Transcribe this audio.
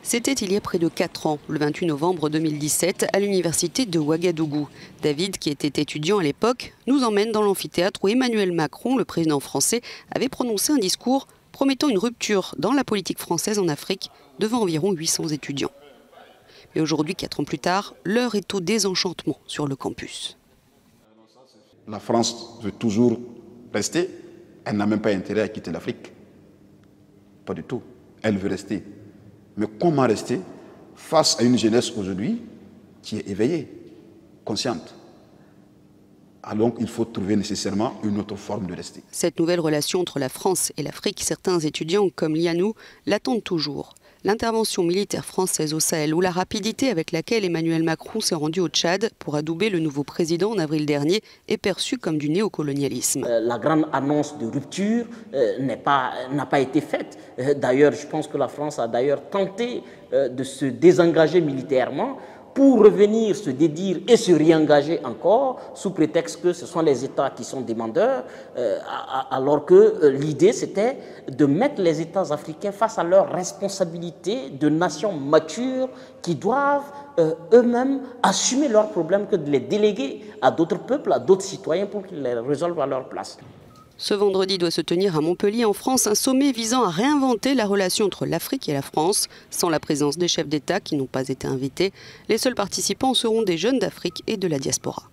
C'était il y a près de 4 ans, le 28 novembre 2017, à l'université de Ouagadougou. David, qui était étudiant à l'époque, nous emmène dans l'amphithéâtre où Emmanuel Macron, le président français, avait prononcé un discours promettant une rupture dans la politique française en Afrique devant environ 800 étudiants. Mais aujourd'hui, 4 ans plus tard, l'heure est au désenchantement sur le campus. La France veut toujours rester. Elle n'a même pas intérêt à quitter l'Afrique. Pas du tout. Elle veut rester. Mais comment rester face à une jeunesse aujourd'hui qui est éveillée, consciente? Alors il faut trouver nécessairement une autre forme de rester. Cette nouvelle relation entre la France et l'Afrique, certains étudiants comme Lianou l'attendent toujours. L'intervention militaire française au Sahel ou la rapidité avec laquelle Emmanuel Macron s'est rendu au Tchad pour adouber le nouveau président en avril dernier est perçue comme du néocolonialisme. La grande annonce de rupture n'a pas été faite. D'ailleurs, je pense que la France a d'ailleurs tenté de se désengager militairement pour revenir se dédire et se réengager encore sous prétexte que ce sont les États qui sont demandeurs, alors que l'idée c'était de mettre les États africains face à leurs responsabilités de nations matures qui doivent eux-mêmes assumer leurs problèmes que de les déléguer à d'autres peuples, à d'autres citoyens pour qu'ils les résolvent à leur place. Ce vendredi doit se tenir à Montpellier, en France, un sommet visant à réinventer la relation entre l'Afrique et la France. Sans la présence des chefs d'État qui n'ont pas été invités, les seuls participants seront des jeunes d'Afrique et de la diaspora.